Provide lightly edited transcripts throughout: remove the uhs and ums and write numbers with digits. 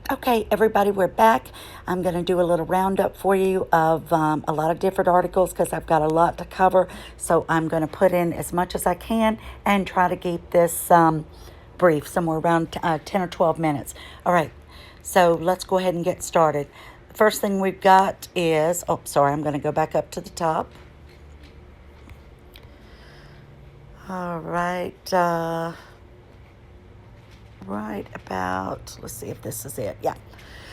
Okay, everybody, we're back. I'm going to do a little roundup for you of a lot of different articles because I've got a lot to cover. So I'm going to put in as much as I can and try to keep this brief, somewhere around 10 or 12 minutes. All right, so let's go ahead and get started. The first thing we've got is, I'm going to go back up to the top. All right, let's see if this is it. Yeah.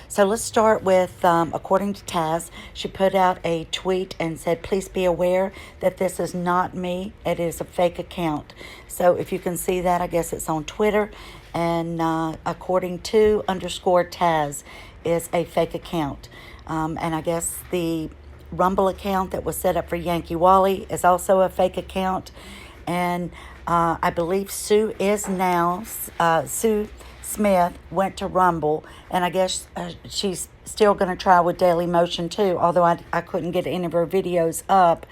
So let's start with, according to Taz, she put out a tweet and said, please be aware that this is not me. It is a fake account. So if you can see that, I guess it's on Twitter. And according to _Taz is a fake account. And I guess the Rumble account that was set up for Yankee Wally is also a fake account. And I believe Sue Smith went to Rumble, and I guess she's still going to try with Daily Motion too, although I couldn't get any of her videos up.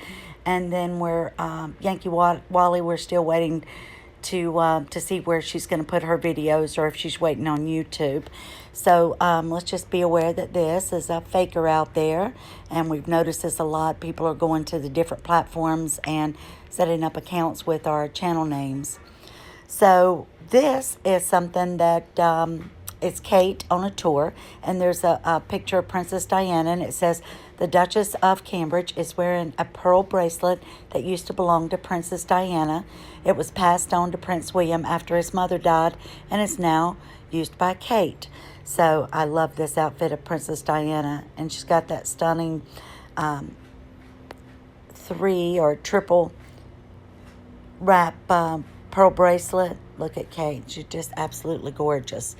And then we're Yankee Wally, we're still waiting to see where she's going to put her videos or if she's waiting on YouTube. So let's just be aware that this is a faker out there, and we've noticed this a lot. People are going to the different platforms and setting up accounts with our channel names. So this is something that it's Kate on a tour, and there's a picture of Princess Diana, and it says, the Duchess of Cambridge is wearing a pearl bracelet that used to belong to Princess Diana. It was passed on to Prince William after his mother died and is now used by Kate. So I love this outfit of Princess Diana, and she's got that stunning 3 or triple wrap pearl bracelet. Look at Kate. She's just absolutely gorgeous.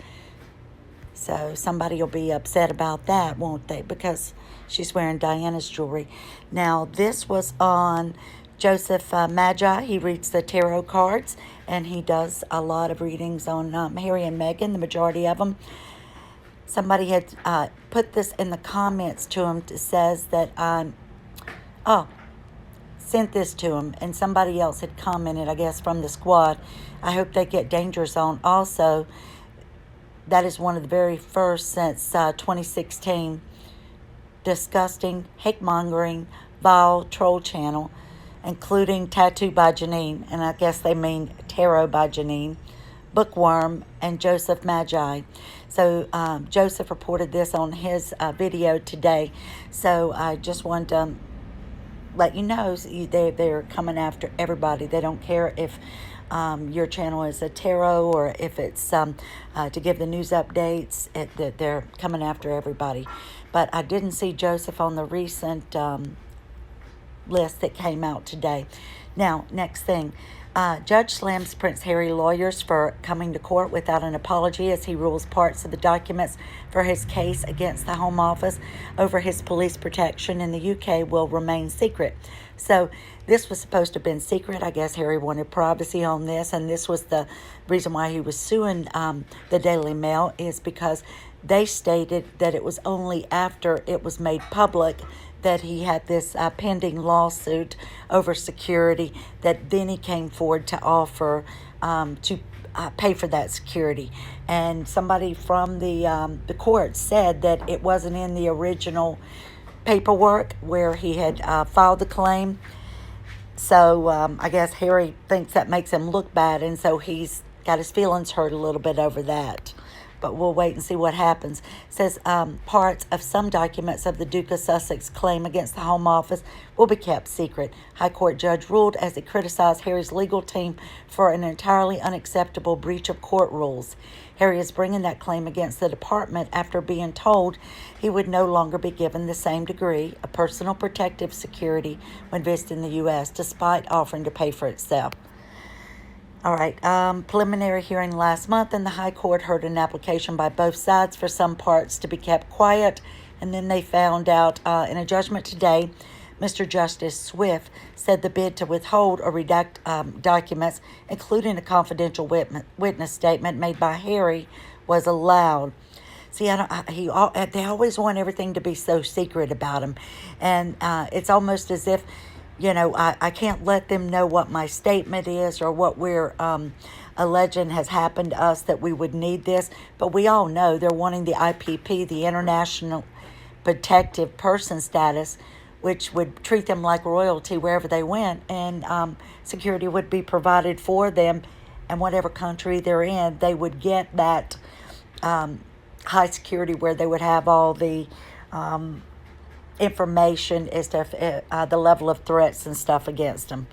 So somebody will be upset about that, won't they? Because she's wearing Diana's jewelry. Now, this was on Joseph Magi. He reads the tarot cards, and he does a lot of readings on Harry and Meghan, the majority of them. Somebody had put this in the comments to him. It says that, sent this to him, and somebody else had commented, I guess, from the squad. I hope they get Danger Zone. Also, that is one of the very first since 2016 disgusting, hate-mongering, vile troll channel, including Tattoo by Janine, and I guess they mean Tarot by Janine, Bookworm, and Joseph Magi. So Joseph reported this on his video today. So I just wanted to let you know they're coming after everybody. They don't care if your channel is a tarot or if it's to give the news updates. That they're coming after everybody. But I didn't see Joseph on the recent list that came out today. Now, next thing. Judge slams PrinceHarry lawyers for coming to court without an apology as he rules parts of the documents for his case against the Home Office over his police protection in the UK will remain secret. So this was supposed to have been secret. I guess Harry wanted privacy on this, and this was the reason why he was suing the Daily Mail, is because they stated that it was only after it was made public that he had this pending lawsuit over security, that then he came forward to offer to pay for that security. And somebody from the court said that it wasn't in the original paperwork where he had filed the claim. So I guess Harry thinks that makes him look bad, and so he's got his feelings hurt a little bit over that. But we'll wait and see what happens. It says parts of some documents of the Duke of Sussex claim against the Home Office will be kept secret. High Court judge ruled as he criticized Harry's legal team for an entirely unacceptable breach of court rules. Harry is bringing that claim against the department after being told he would no longer be given the same degree of personal protective security when visiting the U.S., despite offering to pay for itself. All right, preliminary hearing last month, and the High Court heard an application by both sides for some parts to be kept quiet, and then they found out in a judgment today, Mr. Justice Swift said the bid to withhold or redact documents, including a confidential witness statement made by Harry, was allowed. See, they always want everything to be so secret about him, and it's almost as if, you know, I can't let them know what my statement is or what we're a legend has happened to us that we would need this. But we all know they're wanting the IPP, the International Protective Person status, which would treat them like royalty wherever they went, and security would be provided for them, and whatever country they're in, they would get that high security where they would have all the information as to the level of threats and stuff against them.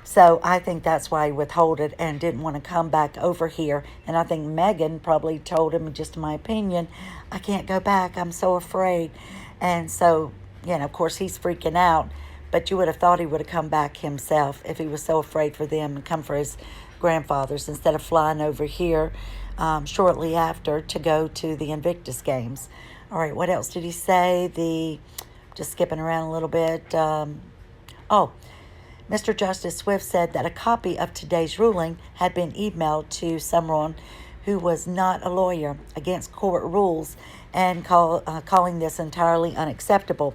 So I think that's why he withheld it and didn't want to come back over here. And I think Meghan probably told him, just in my opinion, I can't go back. I'm so afraid. And so, of course, he's freaking out. But you would have thought he would have come back himself if he was so afraid for them and come for his grandfathers instead of flying over here shortly after to go to the Invictus Games. All right, what else did he say? Just skipping around a little bit. Mr. Justice Swift said that a copy of today's ruling had been emailed to someone who was not a lawyer against court rules and calling this entirely unacceptable.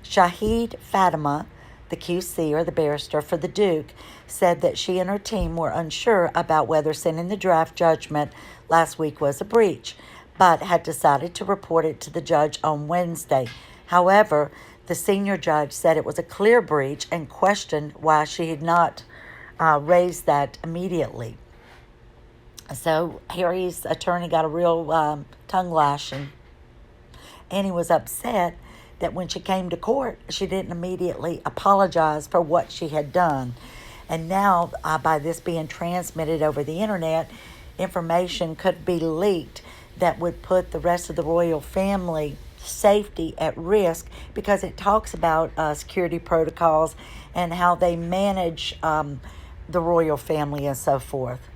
Shahid Fatima, the QC or the barrister for the Duke, said that she and her team were unsure about whether sending the draft judgment last week was a breach, but had decided to report it to the judge on Wednesday. However, the senior judge said it was a clear breach and questioned why she had not raised that immediately. So Harry's attorney got a real tongue lashing, and he was upset that when she came to court, she didn't immediately apologize for what she had done. And now, by this being transmitted over the internet, information could be leaked that would put the rest of the royal family safety at risk, because it talks about security protocols and how they manage the royal family and so forth.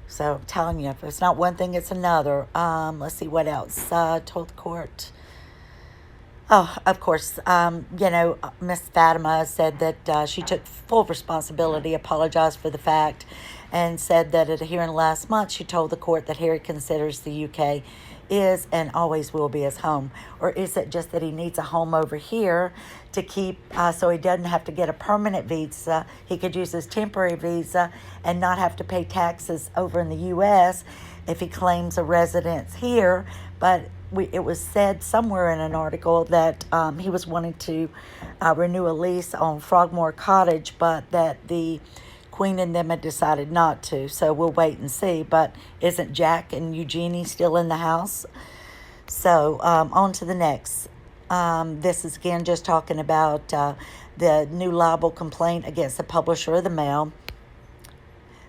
So I'm telling you, if it's not one thing, it's another. Let's see what else. Told the court. Oh, of course, Miss Fatima said that she took full responsibility, apologized for the fact, and said that at a hearing last month, she told the court that Harry considers the UK is and always will be his home. Or is it just that he needs a home over here to keep, so he doesn't have to get a permanent visa? He could use his temporary visa and not have to pay taxes over in the U.S. if he claims a residence here. But it was said somewhere in an article that he was wanting to renew a lease on Frogmore Cottage, but that the Queen and them had decided not to. So we'll wait and see. But isn't Jack and Eugenie still in the house? So on to the next. This is again just talking about the new libel complaint against the publisher of the Mail.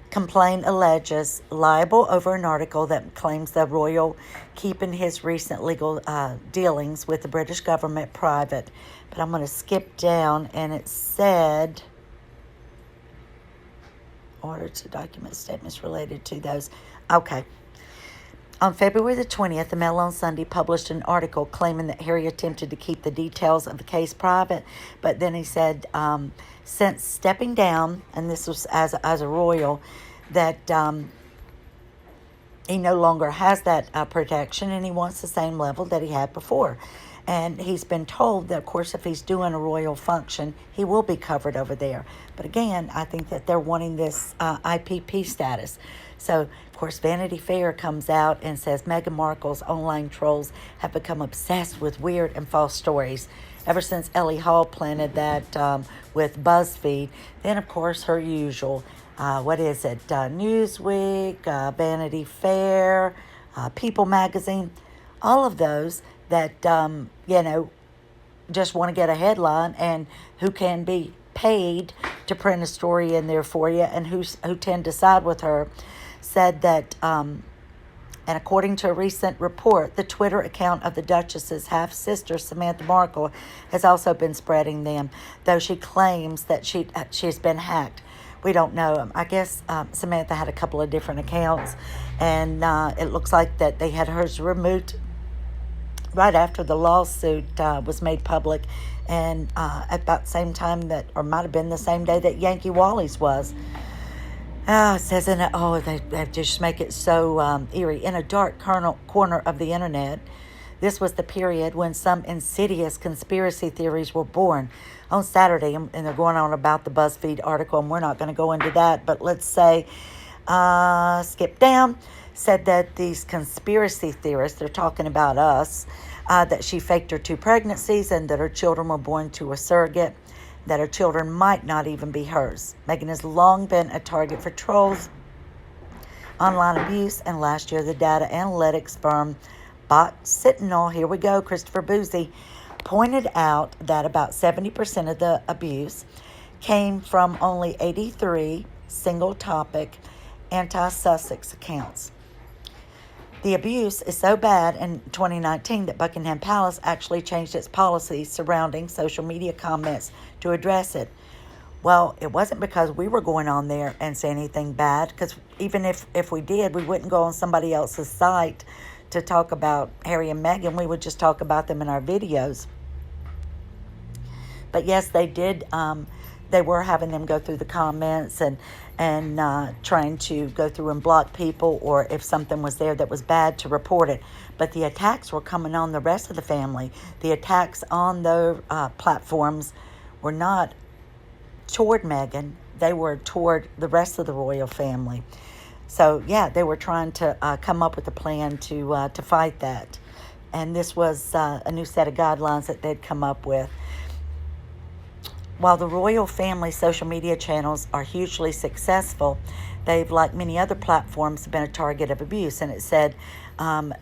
Complaint alleges libel over an article that claims the royal keeping his recent legal dealings with the British government private. But I'm going to skip down, and it said, order to document statements related to those. Okay. On February the 20th, the Mail on Sunday published an article claiming that Harry attempted to keep the details of the case private, but then he said, since stepping down, and this was as a royal, that he no longer has that protection, and he wants the same level that he had before. And he's been told that, of course, if he's doing a royal function, he will be covered over there. But again, I think that they're wanting this IPP status. So, of course, Vanity Fair comes out and says Meghan Markle's online trolls have become obsessed with weird and false stories ever since Ellie Hall planted that with BuzzFeed. Then, of course, her usual, Newsweek, Vanity Fair, People Magazine, all of those that, just want to get a headline, and who can be paid to print a story in there for you, and who tend to side with her, said that, and according to a recent report, the Twitter account of the Duchess's half-sister, Samantha Markle, has also been spreading them, though she claims that she's been hacked. We don't know. I guess Samantha had a couple of different accounts, and it looks like that they had hers removed right after the lawsuit was made public, and at about the same time that, or might have been the same day that Yankee Wally's was. It says in it, they just make it so eerie. In a dark corner of the internet, this was the period when some insidious conspiracy theories were born. On Saturday, and they're going on about the BuzzFeed article, and we're not going to go into that, but let's say Skip down, said that these conspiracy theorists, they're talking about us, that she faked her 2 pregnancies and that her children were born to a surrogate, that her children might not even be hers. Meghan has long been a target for trolls, online abuse, and last year the data analytics firm sMole, here we go, Christopher Boozy, pointed out that about 70% of the abuse came from only 83 single-topic anti-Sussex accounts. The abuse is so bad in 2019 that Buckingham Palace actually changed its policies surrounding social media comments to address it. Well, it wasn't because we were going on there and saying anything bad, because even if we did, we wouldn't go on somebody else's site to talk about Harry and Meghan. We would just talk about them in our videos. But yes, they did. They were having them go through the comments and trying to go through and block people, or if something was there that was bad, to report it. But the attacks were coming on the rest of the family. The attacks on the platforms were not toward Meghan. They were toward the rest of the royal family. So yeah, they were trying to come up with a plan to fight that. And this was a new set of guidelines that they'd come up with. While the royal family social media channels are hugely successful, they've, like many other platforms, been a target of abuse. And it said,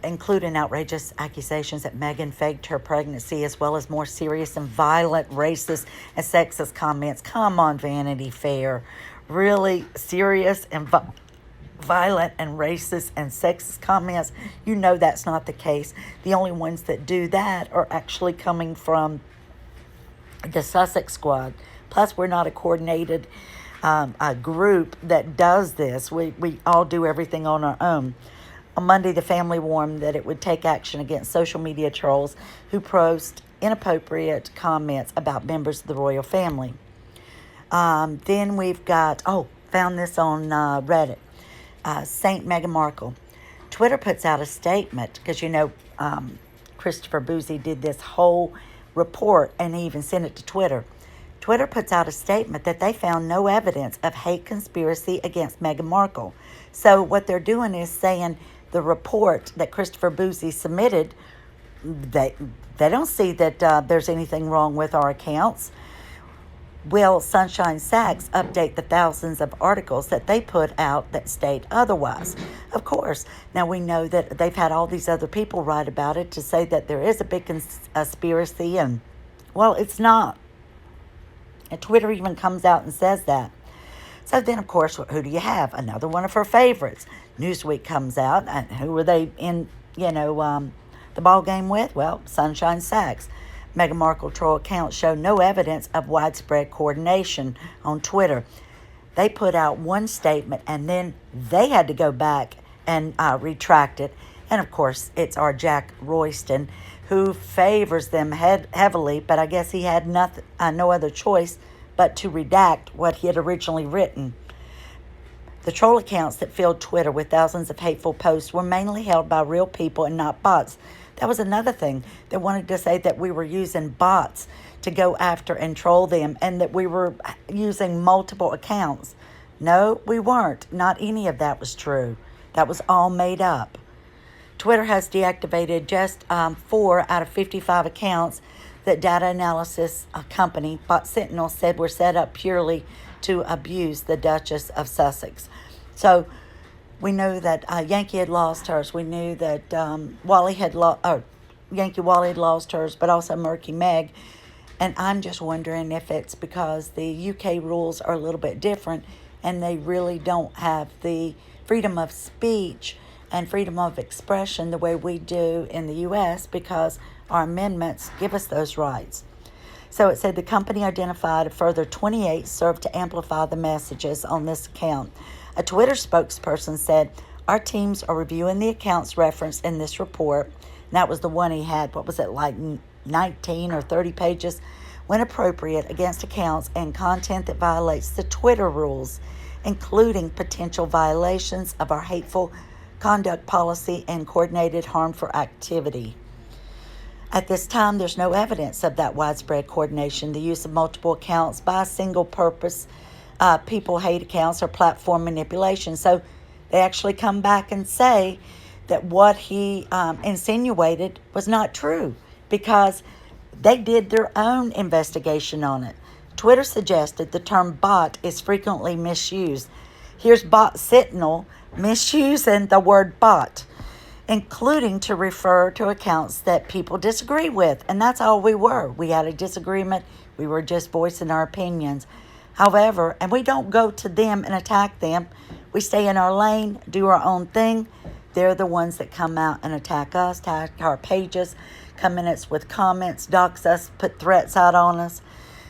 including outrageous accusations that Meghan faked her pregnancy, as well as more serious and violent racist and sexist comments. Come on, Vanity Fair. Really serious and violent and racist and sexist comments? You know that's not the case. The only ones that do that are actually coming from the Sussex squad. Plus, we're not a coordinated a group that does this. We all do everything on our own. On Monday, the family warned that it would take action against social media trolls who post inappropriate comments about members of the royal family. Then we've got, found this on Reddit. Saint Meghan Markle. Twitter puts out a statement, because Christopher Boozy did this whole report and he even sent it to Twitter. Twitter puts out a statement that they found no evidence of hate conspiracy against Meghan Markle. So what they're doing is saying the report that Christopher Boozy submitted, they don't see that there's anything wrong with our accounts. Will Sunshine Sachs update the thousands of articles that they put out that state otherwise? Of course. Now, we know that they've had all these other people write about it to say that there is a big conspiracy, and, well, it's not. And Twitter even comes out and says that. So then, of course, who do you have? Another one of her favorites. Newsweek comes out, and who were they in, the ball game with? Well, Sunshine Sachs. Meghan Markle troll accounts show no evidence of widespread coordination on Twitter. They put out one statement, and then they had to go back and retract it. And, of course, it's our Jack Royston, who favors them heavily, but I guess he had no other choice but to redact what he had originally written. The troll accounts that filled Twitter with thousands of hateful posts were mainly held by real people and not bots. That was another thing. They wanted to say that we were using bots to go after and troll them, and that we were using multiple accounts. No, we weren't. Not any of that was true. That was all made up. Twitter has deactivated just 4 out of 55 accounts that data analysis company sMole said were set up purely to abuse the Duchess of Sussex. So we knew that Yankee had lost hers. We knew that Yankee Wally had lost hers, but also Murky Meg. And I'm just wondering if it's because the UK rules are a little bit different and they really don't have the freedom of speech and freedom of expression the way we do in the US, because our amendments give us those rights. So it said the company identified a further 28 served to amplify the messages on this account. A Twitter spokesperson said, "Our teams are reviewing the accounts referenced in this report." And that was the one he had, 19 or 30 pages, when appropriate, against accounts and content that violates the Twitter rules, including potential violations of our hateful conduct policy and coordinated harmful activity. At this time, there's no evidence of that widespread coordination. The use of multiple accounts by a single purpose people hate accounts or platform manipulation. So they actually come back and say that what he insinuated was not true because they did their own investigation on it. Twitter suggested the term bot is frequently misused. Here's bot sentinel misusing the word bot, including to refer to accounts that people disagree with. And that's all we were. We had a disagreement. We were just voicing our opinions. However, and we don't go to them and attack them. We stay in our lane, do our own thing. They're the ones that come out and attack us, attack our pages, come in us with comments, dox us, put threats out on us.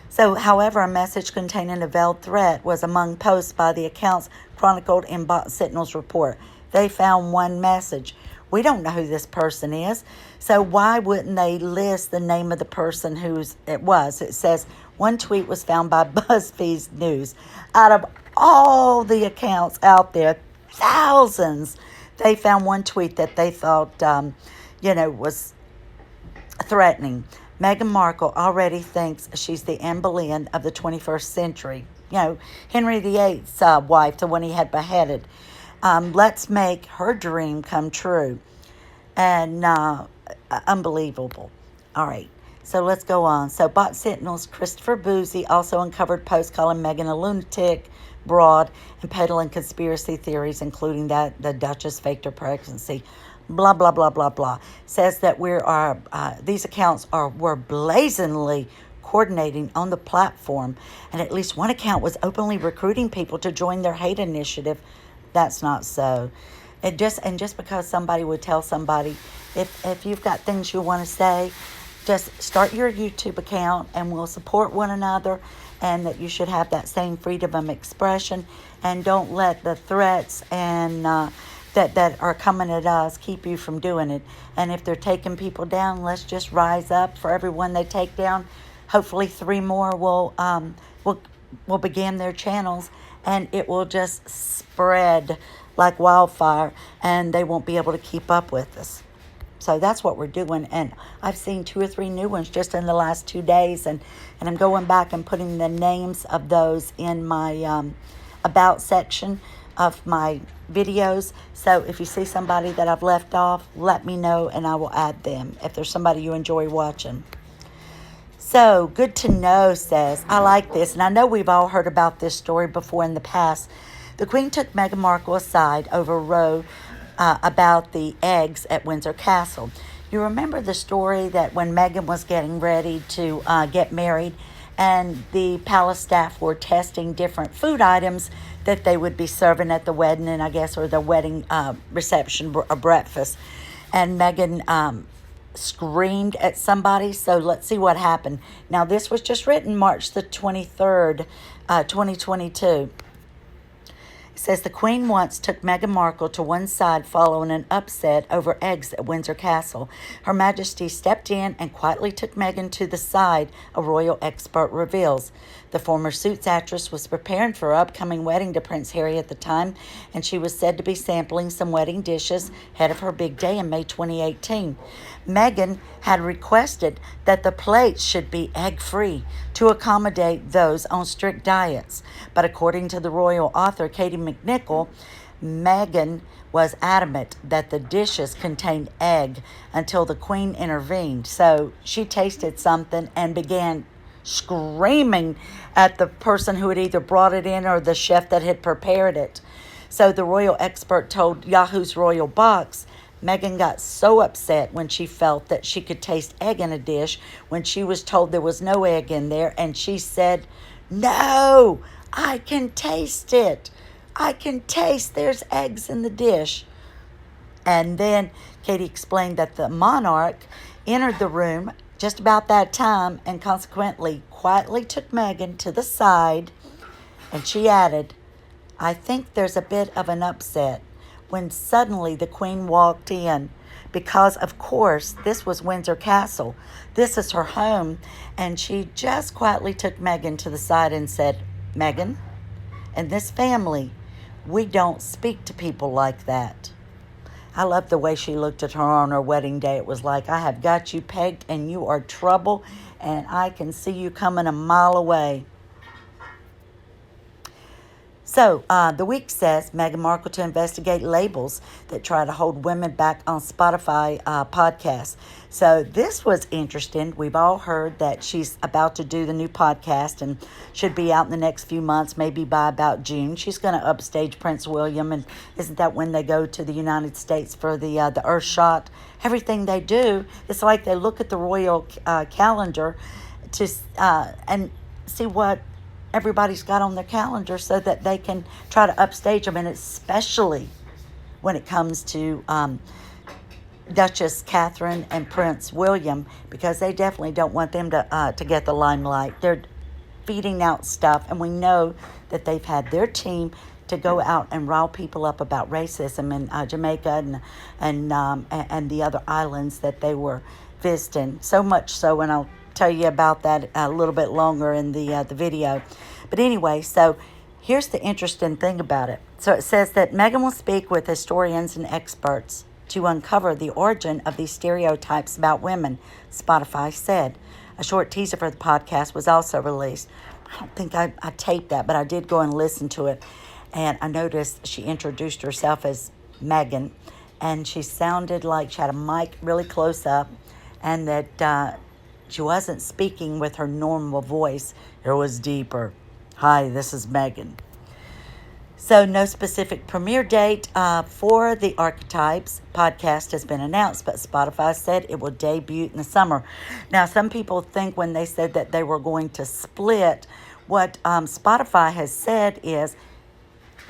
So, however, a message containing a veiled threat was among posts by the accounts chronicled in Bot Sentinel's report. They found one message. We don't know who this person is, so why wouldn't they list the name of the person whose it was? It says one tweet was found by BuzzFeed News. Out of all the accounts out there, thousands, they found one tweet that they thought, was threatening. Meghan Markle already thinks she's the Anne Boleyn of the 21st century. Henry VIII's wife, the one he had beheaded. Let's make her dream come true. And unbelievable. All right, so let's go on. So Bot Sentinel's Christopher Boozy also uncovered posts calling Meghan a lunatic, broad, and peddling conspiracy theories, including that the Duchess faked her pregnancy. Blah, blah, blah, blah, blah. Says that these accounts were blazingly coordinating on the platform, and at least one account was openly recruiting people to join their hate initiative. That's not so. Just because somebody would tell somebody, if you've got things you want to say, just start your YouTube account and we'll support one another, and that you should have that same freedom of expression, and don't let the threats and that are coming at us keep you from doing it. And if they're taking people down, let's just rise up. For everyone they take down, hopefully 3 more will begin their channels, and it will just spread like wildfire, and they won't be able to keep up with us. So that's what we're doing, and I've seen 2 or 3 new ones just in the last 2 days, and I'm going back and putting the names of those in my about section of my videos. So if you see somebody that I've left off, let me know and I will add them if there's somebody you enjoy watching. So, good to know says, I like this, and I know we've all heard about this story before in the past. The Queen took Meghan Markle aside over Roe about the eggs at Windsor Castle. You remember the story that when Meghan was getting ready to get married, and the palace staff were testing different food items that they would be serving at the wedding, and I guess, or the wedding reception or breakfast. And Meghan screamed at somebody. So let's see what happened. Now, this was just written March the 23rd, 2022. It says the Queen once took Meghan Markle to one side following an upset over eggs at Windsor Castle. Her Majesty stepped in and quietly took Meghan to the side, a royal expert reveals. The former Suits actress was preparing for her upcoming wedding to Prince Harry at the time, and she was said to be sampling some wedding dishes ahead of her big day in May 2018. Meghan had requested that the plates should be egg-free to accommodate those on strict diets. But according to the royal author, Katie McNichol, Meghan was adamant that the dishes contained egg until the Queen intervened. So she tasted something and began screaming at the person who had either brought it in or the chef that had prepared it. So the royal expert told Yahoo's Royal Box, Meghan got so upset when she felt that she could taste egg in a dish when she was told there was no egg in there, and she said, "No, I can taste it. I can taste there's eggs in the dish." And then Katie explained that the monarch entered the room just about that time and consequently quietly took Meghan to the side, and she added, "I think there's a bit of an upset," when suddenly the Queen walked in, because of course this was Windsor Castle. This is her home, and she just quietly took Meghan to the side and said, "Meghan, in this family, we don't speak to people like that." I love the way she looked at her on her wedding day. It was like, I have got you pegged and you are trouble, and I can see you coming a mile away. So, the Week says Meghan Markle to investigate labels that try to hold women back on Spotify podcasts. So, this was interesting. We've all heard that she's about to do the new podcast and should be out in the next few months, maybe by about June. She's going to upstage Prince William, and isn't that when they go to the United States for the Earth shot? Everything they do, it's like they look at the royal calendar to and see what everybody's got on their calendar so that they can try to upstage them, and especially when it comes to Duchess Catherine and Prince William, because they definitely don't want them to get the limelight. They're feeding out stuff, and we know that they've had their team to go out and rile people up about racism in Jamaica and the other islands that they were visiting. So much so, and I'll tell you about that a little bit longer in the video. But anyway, so here's the interesting thing about it. So it says that Meghan will speak with historians and experts to uncover the origin of these stereotypes about women, Spotify said. A short teaser for the podcast was also released. I don't think I taped that, but I did go and listen to it. And I noticed she introduced herself as Meghan, and she sounded like she had a mic really close up, and that she wasn't speaking with her normal voice. It was deeper. Hi, this is Meghan. So no specific premiere date for the Archetypes podcast has been announced, but Spotify said it will debut in the summer. Now, some people think when they said that they were going to split, what Spotify has said is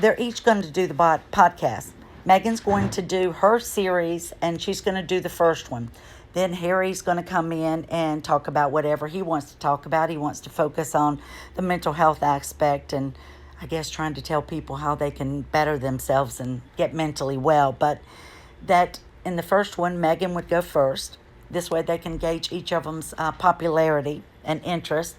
they're each going to do the podcast. Meghan's going to do her series, and she's going to do the first one. Then Harry's going to come in and talk about whatever he wants to talk about. He wants to focus on the mental health aspect and I guess trying to tell people how they can better themselves and get mentally well. But that in the first one, Meghan would go first. This way they can gauge each of them's popularity and interest.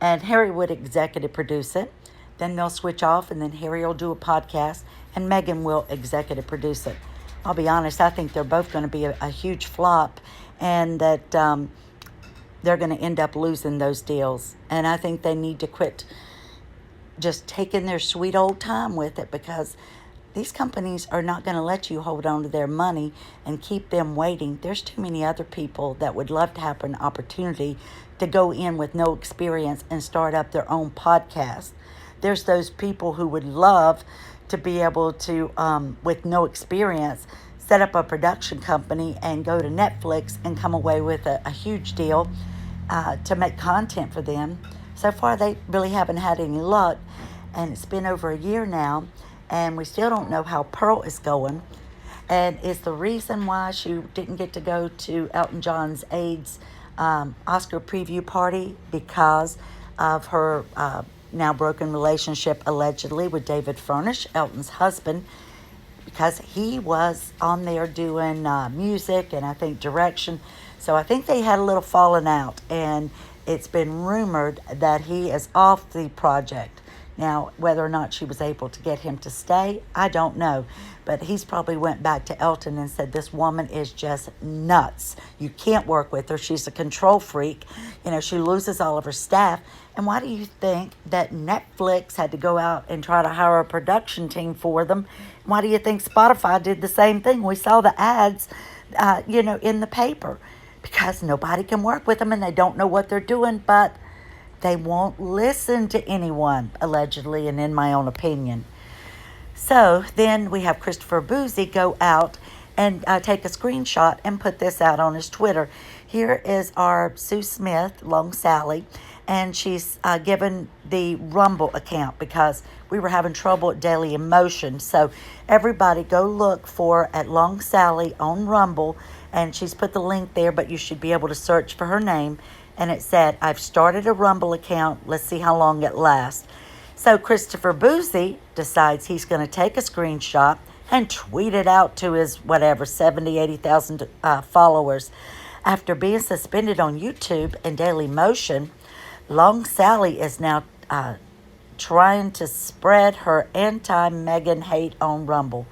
And Harry would executive produce it. Then they'll switch off, and then Harry will do a podcast and Meghan will executive produce it. I'll be honest, I think they're both going to be a huge flop, and that they're going to end up losing those deals. And I think they need to quit just taking their sweet old time with it, because these companies are not going to let you hold on to their money and keep them waiting. There's too many other people that would love to have an opportunity to go in with no experience and start up their own podcast. There's those people who would love to be able to, with no experience, set up a production company and go to Netflix and come away with a huge deal to make content for them. So far, they really haven't had any luck, and it's been over a year now, and we still don't know how Pearl is going. And it's the reason why she didn't get to go to Elton John's AIDS Oscar preview party, because of her now broken relationship, allegedly, with David Furnish, Elton's husband, because he was on there doing music and I think direction. So I think they had a little falling out, and it's been rumored that he is off the project. Now, whether or not she was able to get him to stay, I don't know. But he's probably went back to Elton and said, this woman is just nuts. You can't work with her. She's a control freak. You know, she loses all of her staff. And why do you think that Netflix had to go out and try to hire a production team for them? Why do you think Spotify did the same thing? We saw the ads, in the paper. Because nobody can work with them and they don't know what they're doing, but they won't listen to anyone, allegedly, and in my own opinion. So then we have Christopher Boozy go out and take a screenshot and put this out on his Twitter. Here is our Sue Smith, Long Sally, and she's given the Rumble account because we were having trouble at Daily Emotion. So everybody go look for at Long Sally on Rumble, and she's put the link there, but you should be able to search for her name. And it said, I've started a Rumble account. Let's see how long it lasts. So Christopher Boozy decides he's going to take a screenshot and tweet it out to his, 70, 80,000 followers. After being suspended on YouTube and Daily Motion, Long Sally is now trying to spread her anti-Meghan hate on Rumble.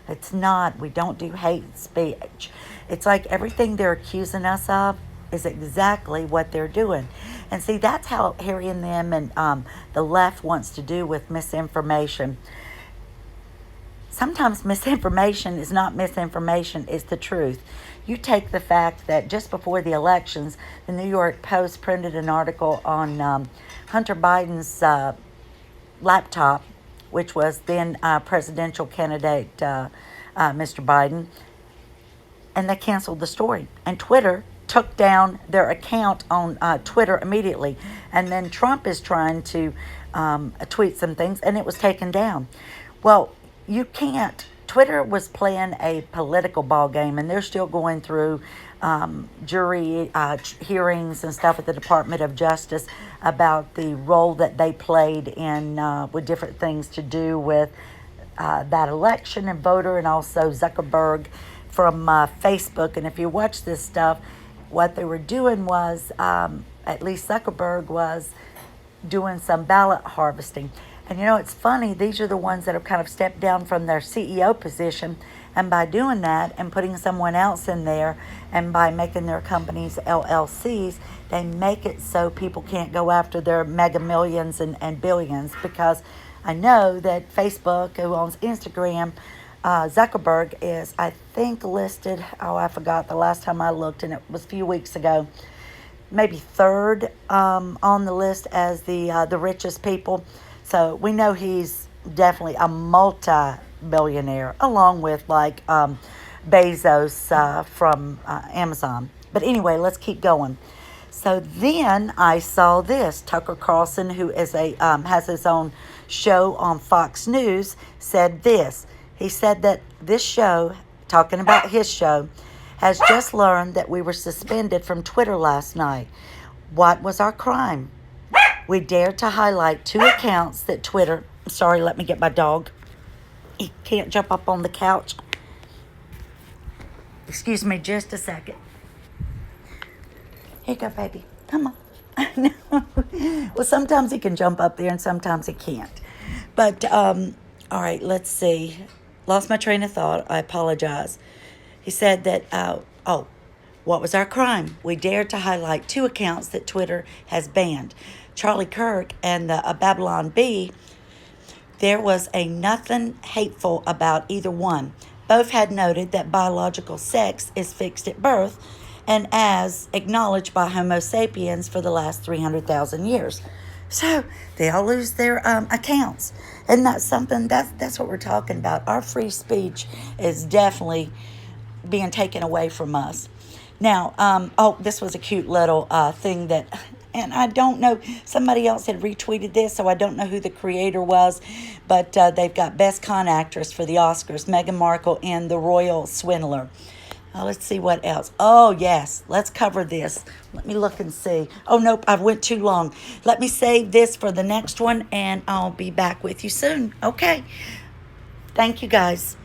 It's not. We don't do hate speech. It's like everything they're accusing us of, is exactly what they're doing. And see, that's how Harry and them and the left wants to do with misinformation. Sometimes misinformation is not misinformation, it's the truth. You take the fact that just before the elections, the New York Post printed an article on Hunter Biden's laptop, which was then presidential candidate Mr. Biden, and they canceled the story. And Twitter took down their account on Twitter immediately. And then Trump is trying to tweet some things, and it was taken down. Well, you can't. Twitter was playing a political ball game, and they're still going through jury hearings and stuff at the Department of Justice about the role that they played in with different things to do with that election and voter, and also Zuckerberg from Facebook. And if you watch this stuff, what they were doing was, at least Zuckerberg was doing some ballot harvesting. And it's funny, these are the ones that have kind of stepped down from their CEO position. And by doing that and putting someone else in there, and by making their companies LLCs, they make it so people can't go after their mega millions and billions. Because I know that Facebook, who owns Instagram, Zuckerberg is, I think, listed, I forgot the last time I looked, and it was a few weeks ago, maybe third on the list as the richest people. So we know he's definitely a multi-billionaire, along with like Bezos from Amazon. But anyway, let's keep going. So then I saw this. Tucker Carlson, who is has his own show on Fox News, said this. He said that this show, talking about his show, has just learned that we were suspended from Twitter last night. What was our crime? We dared to highlight 2 accounts that Twitter... Sorry, let me get my dog. He can't jump up on the couch. Excuse me just a second. Here you go, baby. Come on. Well, sometimes he can jump up there and sometimes he can't. But, all right, let's see. Lost my train of thought. I apologize. He said that, what was our crime? We dared to highlight 2 accounts that Twitter has banned. Charlie Kirk and the Babylon Bee. There was nothing hateful about either one. Both had noted that biological sex is fixed at birth and as acknowledged by Homo sapiens for the last 300,000 years. So they all lose their accounts. And that's something, that's what we're talking about. Our free speech is definitely being taken away from us. Now, this was a cute little thing that, and I don't know, somebody else had retweeted this, so I don't know who the creator was, but they've got Best Con Actress for the Oscars, Meghan Markle and the Royal Swindler. Let's see what else. Oh, yes, let's cover this. Let me look and see. Oh, nope, I went too long. Let me save this for the next one, and I'll be back with you soon. Okay. Thank you, guys.